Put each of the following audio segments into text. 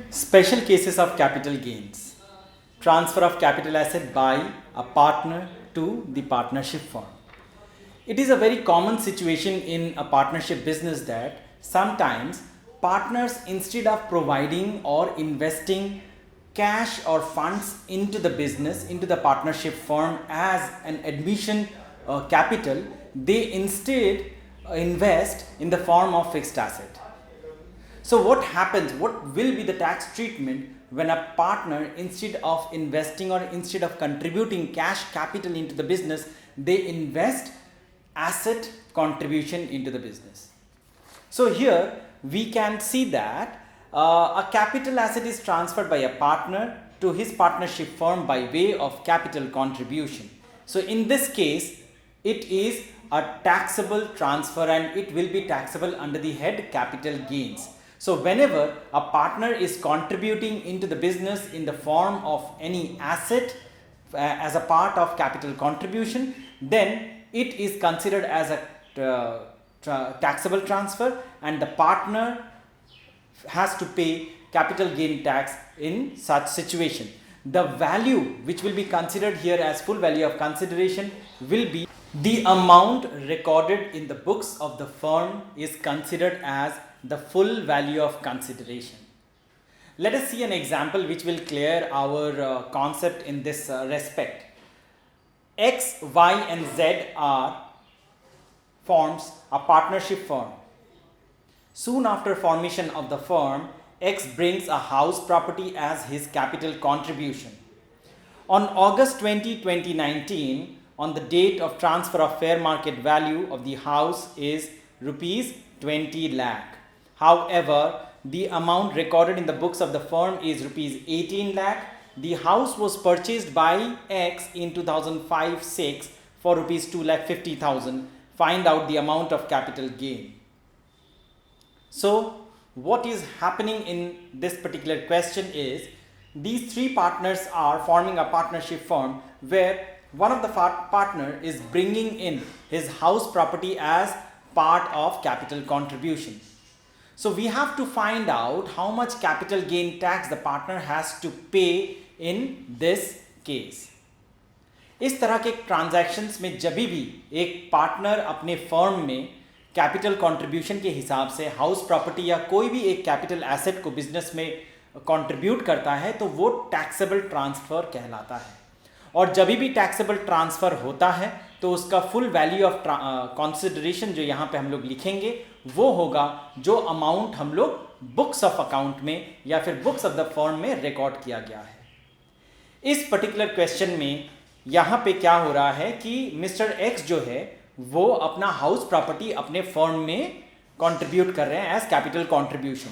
Special cases of capital gains. Transfer of capital asset by a partner to the partnership firm. It is a very common situation in a partnership business that sometimes partners, instead of providing or investing cash or funds into the business, into the partnership firm as an admission capital, they instead invest in the form of fixed asset. So what happens, what will be the tax treatment when a partner, instead of investing or instead of contributing cash capital into the business, they invest asset contribution into the business? So here we can see that a capital asset is transferred by a partner to his partnership firm by way of capital contribution. So in this case, it is a taxable transfer and it will be taxable under the head capital gains. So whenever a partner is contributing into the business in the form of any asset as a part of capital contribution, then it is considered as a taxable transfer and the partner has to pay capital gain tax in such situation. The value which will be considered here as full value of consideration will be the amount recorded in the books of the firm is considered as the full value of consideration. Let us see an example which will clear our concept in this respect. X, Y and Z forms a partnership firm. Soon after formation of the firm, X brings a house property as his capital contribution. On August 20, 2019, on the date of transfer of fair market value of the house is rupees 20 lakh. However, the amount recorded in the books of the firm is rupees 18 lakh. The house was purchased by X in 2005-06 for rupees 2,50,000. Find out the amount of capital gain. So what is happening in this particular question is these three partners are forming a partnership firm where one of the partner is bringing in his house property as part of capital contribution. So we have to find out how much capital gain tax the partner has to pay in this case. इस तरह के transactions में जब भी एक partner अपने firm में capital contribution के हिसाब से हाउस प्रॉपर्टी या कोई भी एक कैपिटल एसेट को बिजनेस में कंट्रीब्यूट करता है तो वो टैक्सेबल ट्रांसफ़र कहलाता है। और जब भी टैक्सेबल ट्रांसफ़र होता है तो उसका फुल वैल्यू ऑफ कंसिडरेशन जो यहाँ पे हम लोग लिखेंगे वो होगा जो अमाउंट हम लोग बुक्स ऑफ अकाउंट में या फिर बुक्स ऑफ द फर्म में रिकॉर्ड किया गया है। इस पर्टिकुलर क्वेश्चन में यहाँ पे क्या हो रहा है कि मिस्टर एक्स जो है वो अपना हाउस प्रॉपर्टी अपने फर्म में कंट्रीब्यूट कर रहे हैं एज कैपिटल कंट्रीब्यूशन,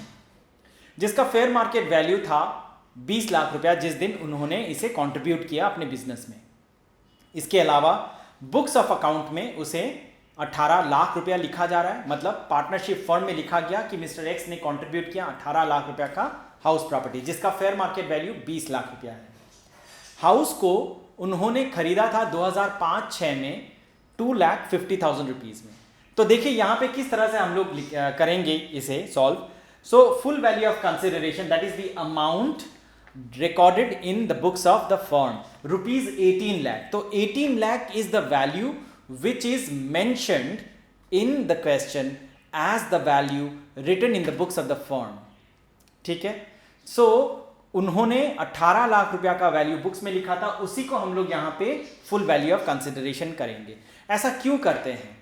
जिसका फेयर मार्केट वैल्यू था 20 लाख रुपया जिस दिन उन्होंने इसे कंट्रीब्यूट किया अपने बिजनेस में। इसके अलावा बुक्स ऑफ अकाउंट में उसे 18 लाख रुपया लिखा जा रहा है, मतलब पार्टनरशिप फर्म में लिखा गया कि मिस्टर एक्स ने कंट्रीब्यूट किया 18 लाख रुपया का हाउस प्रॉपर्टी जिसका फेयर मार्केट वैल्यू 20 लाख रुपया है। हाउस को उन्होंने खरीदा था 2005-06 में 2,50,000 रुपीज़ में। तो देखिए यहाँ पे किस तरह से हम लोग करेंगे इसे solve. So full value of consideration that is the amount recorded in the books of the firm rupees 18 lakh. तो 18 lakh is the value which is mentioned in the question as the value written in the books of the firm. ठीक है, so उन्होंने 18 लाख रुपया का value books में लिखा था, उसी को हम लोग यहाँ पे फुल वैल्यू ऑफ कंसिडरेशन करेंगे। ऐसा क्यों करते हैं?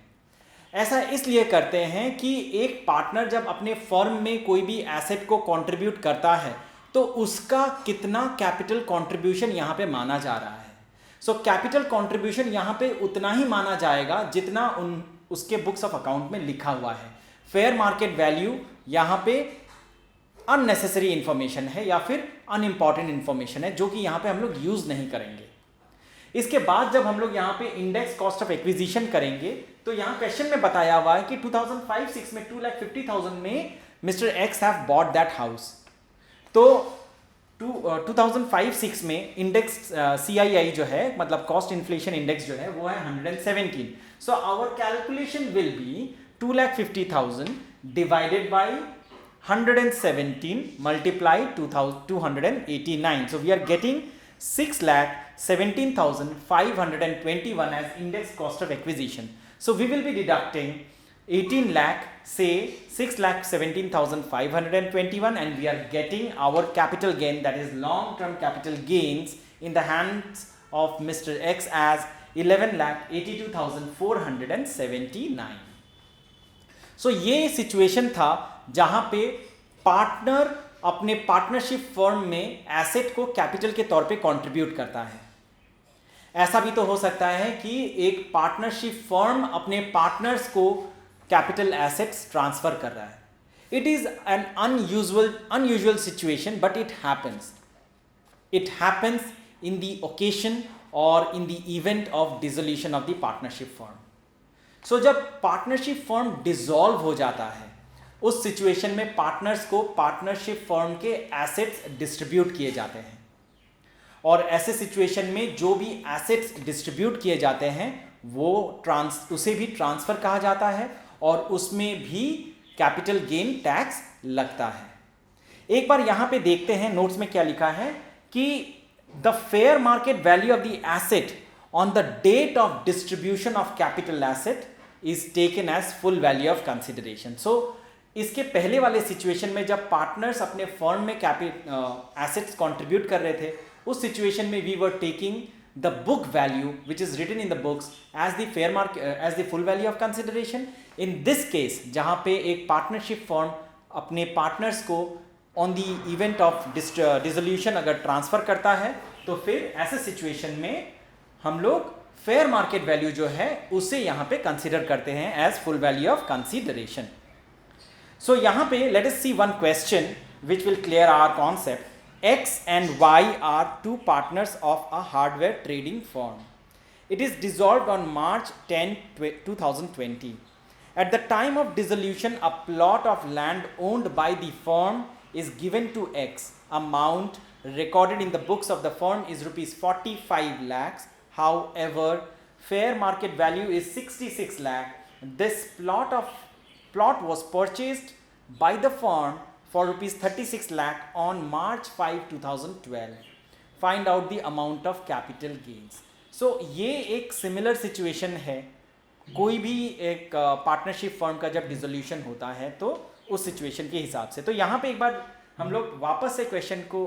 ऐसा इसलिए करते हैं कि एक पार्टनर जब अपने फर्म में कोई भी एसेट को कंट्रीब्यूट करता है तो उसका कितना कैपिटल कंट्रीब्यूशन यहाँ पे माना जा रहा है। सो कैपिटल कंट्रीब्यूशन यहाँ पे उतना ही माना जाएगा जितना उसके बुक्स ऑफ अकाउंट में लिखा हुआ है। फेयर मार्केट वैल्यू यहाँ पे अननेसेसरी इंफॉर्मेशन है या फिर अनइम्पॉर्टेंट इंफॉर्मेशन है जो कि यहाँ पे हम लोग यूज नहीं करेंगे। इसके बाद जब हम लोग यहाँ पे इंडेक्स कॉस्ट ऑफ एक्विजिशन करेंगे तो यहाँ क्वेश्चन में बताया हुआ है कि 2005-06 में 2,50,000 में mister x have bought that house. तो 2005-06 में इंडेक्स CII जो है मतलब कॉस्ट इन्फ्लेशन इंडेक्स जो है वो है 117। So our calculation will be 2,50,000 divided by 117 multiply 289. So we are getting 6,17,521 as index cost of acquisition. So we will be deducting 18 lakh, say 6,17,521, and we are getting our capital gain, that is long term capital gains, in the hands of Mr. X as 11,82,479. सो ये situation था जहां पे partner अपने partnership firm में asset को capital के तौर पे कंट्रीब्यूट करता है. ऐसा भी तो हो सकता है कि एक पार्टनरशिप फर्म अपने पार्टनर्स को कैपिटल एसेट्स ट्रांसफर कर रहा है. It is an unusual situation, but it happens in the occasion और in the event of dissolution of the partnership firm. So जब पार्टनरशिप फर्म डिसॉल्व हो जाता है, उस सिचुएशन में पार्टनर्स को पार्टनरशिप फर्म के एसेट्स डिस्ट्रीब्यूट किए जाते हैं, और ऐसे सिचुएशन में जो भी एसेट्स डिस्ट्रीब्यूट किए जाते हैं वो उसे भी ट्रांसफर कहा जाता है, और उसमें भी कैपिटल गेन टैक्स लगता है. एक बार यहां पे देखते हैं नोट्स में क्या लिखा है कि the fair market value of the asset on the date of distribution of capital asset is taken as full value of consideration. So इसके पहले वाले सिचुएशन में जब पार्टनर्स अपने फर्म में एसेट्स कंट्रीब्यूट कर रहे थे, उस सिचुएशन में we were taking the book value which is written in the books as the fair market as the full value of consideration. In this case जहां पे एक पार्टनरशिप फर्म अपने पार्टनर्स को on the event of dissolution अगर transfer करता है, तो फिर ऐसे सिचुएशन में हम लोग फेयर मार्केट वैल्यू जो है उसे यहां पे कंसीडर करते हैं as full value of consideration. So यहां पे let us see one question which will clear our concept. X and Y are two partners of a hardware trading firm. It is dissolved on March 10, 2020. At the time of dissolution, a plot of land owned by the firm is given to X. Amount recorded in the books of the firm is rupees 45 lakhs. However, fair market value is 66 lakh. This plot was purchased by the firm for rupees 36 lakh on March 5, 2012. Find out the amount of capital gains. So ये एक similar situation है. कोई भी एक partnership firm का जब dissolution होता है तो उस सिचुएशन के हिसाब से. तो यहाँ पे एक बार हम लोग वापस से क्वेश्चन को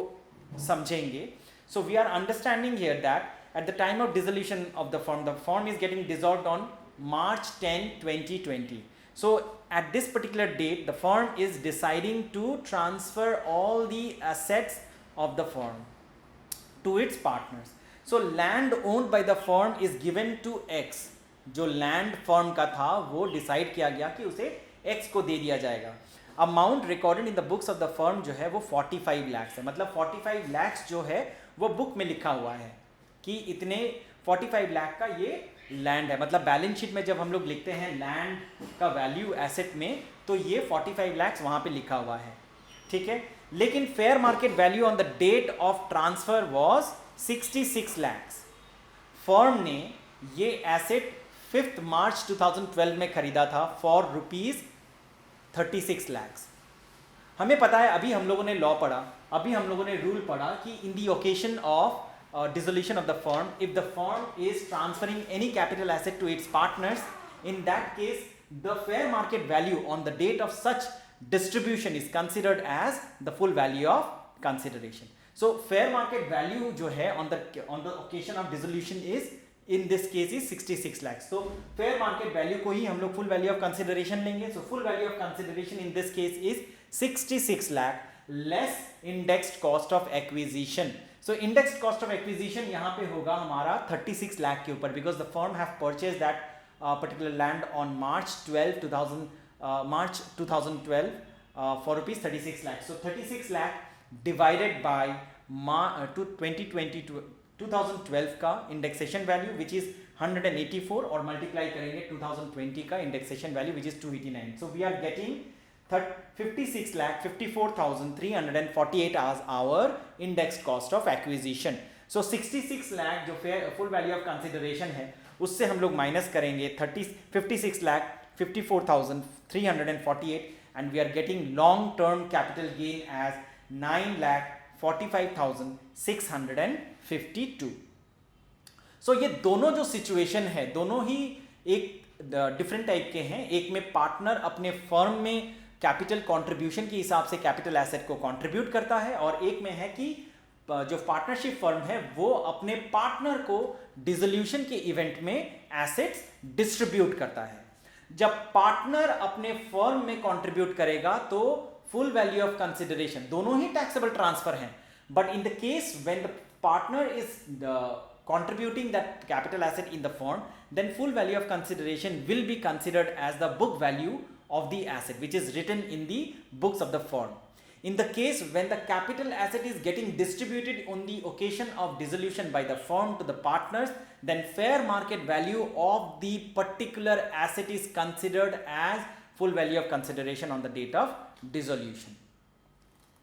समझेंगे. So we are understanding here that at the time of dissolution of the firm is getting dissolved on March 10, 2020. So at this particular date, the firm is deciding to transfer all the assets of the firm to its partners. So land owned by the firm is given to X. जो land firm का था वो decide किया गया कि उसे X को दे दिया जाएगा. Amount recorded in the books of the firm जो है वो 45 lakhs है. मतलब 45 lakhs जो है वो book में लिखा हुआ है कि इतने 45 लाख का ये लैंड है. मतलब बैलेंस शीट में जब हम लोग लिखते हैं लैंड का वैल्यू एसेट में, तो ये 45 लाख वहाँ पे लिखा हुआ है. ठीक है, लेकिन fair market value on the date of transfer was 66 lakh. Firm ने ये एसेट 5 मार्च 2012 में खरीदा था फॉर रुपीज 36 लाख. हमें पता है, अभी हम लोगों ने लॉ पढ़ा, अभी हम लोगों ने रूल पढ़ा कि इन the occasion of dissolution of the firm, if the firm is transferring any capital asset to its partners, in that case the fair market value on the date of such distribution is considered as the full value of consideration. So fair market value जो है on the occasion of dissolution is in this case is 66 lakhs. So fair market value को ही हम लोग full value of consideration लेंगे. So full value of consideration in this case is 66 lakh less indexed cost of acquisition. So indexed cost of acquisition यहाँ पे होगा हमारा 36 लाख के ऊपर, because the firm have purchased that particular land on March 2012 for rupees 36 lakh. So 36 lakh divided by 2012 का indexation value which is 184 और multiply करेंगे 2020 का indexation value which is 289. So we are getting 56 lakh 54,348 as our indexed cost of acquisition. So 66 lakh जो full value of consideration है उससे हम लोग minus करेंगे 56 lakh 54,348 and we are getting long term capital gain as 9,45,652. सो ये दोनों जो situation है दोनों ही एक डिफरेंट टाइप के हैं. एक में पार्टनर अपने फर्म में कैपिटल कंट्रीब्यूशन के हिसाब से कैपिटल एसेट को कंट्रीब्यूट करता है, और एक में है कि जो पार्टनरशिप फर्म है वो अपने पार्टनर को डिसोल्यूशन के इवेंट में एसेट्स डिस्ट्रीब्यूट करता है. जब पार्टनर अपने फर्म में कंट्रीब्यूट करेगा तो फुल वैल्यू ऑफ कंसिडरेशन, दोनों ही टैक्सेबल ट्रांसफर हैं, but in the case when the partner is contributing that capital asset in the firm, then full value of consideration will be considered as the book value of the asset which is written in the books of the firm. In the case when the capital asset is getting distributed on the occasion of dissolution by the firm to the partners, then fair market value of the particular asset is considered as full value of consideration on the date of dissolution.